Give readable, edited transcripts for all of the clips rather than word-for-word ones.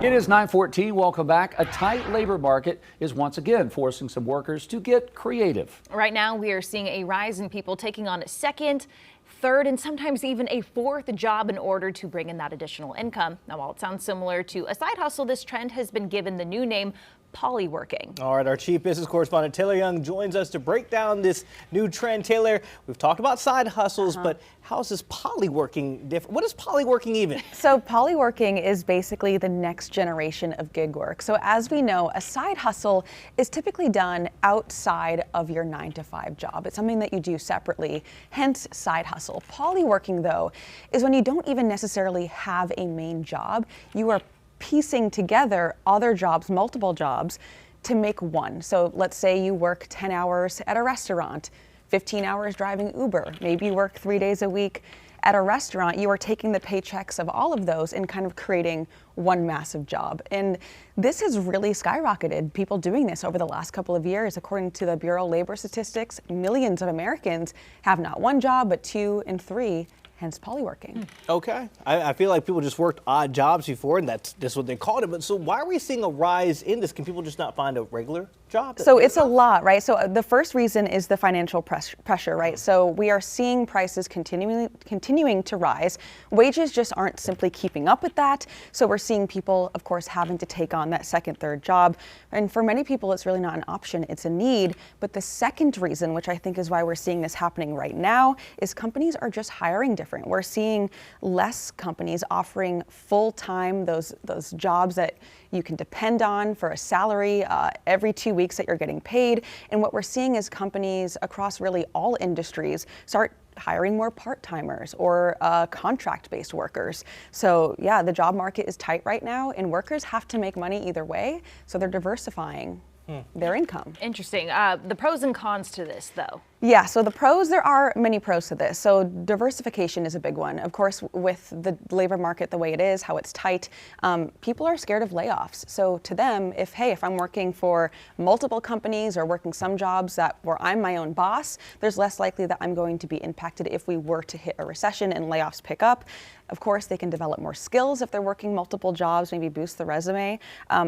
It is 9:14. Welcome back. A tight labor market is once again forcing some workers to get creative. Right now, we are seeing a rise in people taking on a second, third, and sometimes even a fourth job in order to bring in that additional income. Now, while it sounds similar to a side hustle, this trend has been given the new name polyworking. All right, our chief business correspondent Taylor Young joins us to break down this new trend. Taylor, we've talked about side hustles, but how is this polyworking different? What is polyworking even? So polyworking is basically the next generation of gig work. So as we know, a side hustle is typically done outside of your 9-to-5 job. It's something that you do separately, hence side hustle. Polyworking, though, is when you don't even necessarily have a main job. You are piecing together other jobs, multiple jobs, to make one. So let's say you work 10 hours at a restaurant, 15 hours driving Uber, maybe you work 3 days a week at a restaurant. You are taking the paychecks of all of those and kind of creating one massive job. And this has really skyrocketed, people doing this over the last couple of years. According to the Bureau of Labor Statistics, millions of Americans have not one job, but 2 and 3, hence polyworking. Okay. I feel like people just worked odd jobs before, and that's what they called it. But so why are we seeing a rise in this? Can people just not find a regular job? So it's a lot, right? So the first reason is the financial pressure, right? So we are seeing prices continuing to rise. Wages just aren't simply keeping up with that. So we're seeing people, of course, having to take on that second, third job. And for many people, it's really not an option, it's a need. But the second reason, which I think is why we're seeing this happening right now, is companies are just hiring different. We're seeing less companies offering full-time those jobs that you can depend on for a salary every 2 weeks that you're getting paid. And what we're seeing is companies across really all industries start hiring more part-timers or contract-based workers. So yeah, the job market is tight right now, and workers have to make money either way, so they're diversifying their income. Interesting. The pros and cons to this, though. Yeah, so the pros, there are many pros to this. So diversification is a big one. Of course, with the labor market the way it is, how it's tight, people are scared of layoffs. So to them, if I'm working for multiple companies or working some jobs where I'm my own boss, there's less likely that I'm going to be impacted if we were to hit a recession and layoffs pick up. Of course, they can develop more skills if they're working multiple jobs, maybe boost the resume.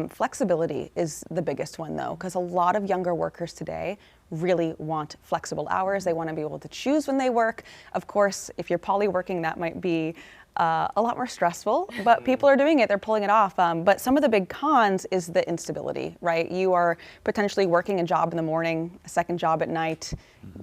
Flexibility is the biggest one, though, because a lot of younger workers today really want flexible hours. They want to be able to choose when they work. Of course, if you're polyworking, that might be a lot more stressful, but people are doing it, they're pulling it off. But some of the big cons is the instability, right? You are potentially working a job in the morning, a second job at night,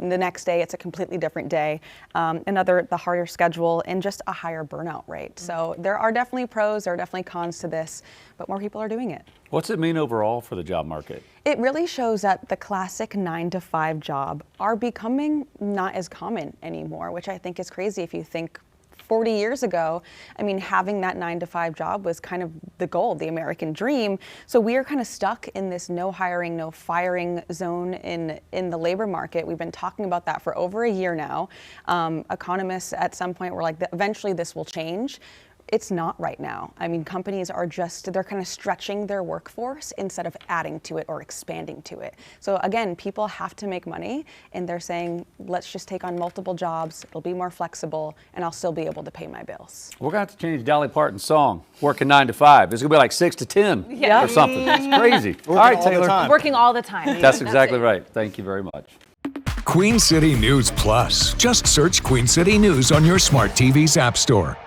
the next day it's a completely different day, the harder schedule, and just a higher burnout rate. So there are definitely pros, there are definitely cons to this, but more people are doing it. What's it mean overall for the job market? It really shows that the classic 9-to-5 job are becoming not as common anymore, which I think is crazy if you think 40 years ago, having that 9-to-5 job was kind of the goal, the American dream. So we are kind of stuck in this no hiring, no firing zone in the labor market. We've been talking about that for over a year now. Economists at some point were like, eventually this will change. It's not right now. Companies are they're kind of stretching their workforce instead of adding to it or expanding to it. So again, people have to make money, and they're saying, let's just take on multiple jobs, it'll be more flexible, and I'll still be able to pay my bills. We're going to have to change Dolly Parton's song, Working 9 to 5. It's going to be like 6 to 10 or something. It's crazy. All right, Taylor. Working all the time. That's exactly right. Thank you very much. Queen City News Plus. Just search Queen City News on your smart TV's app store.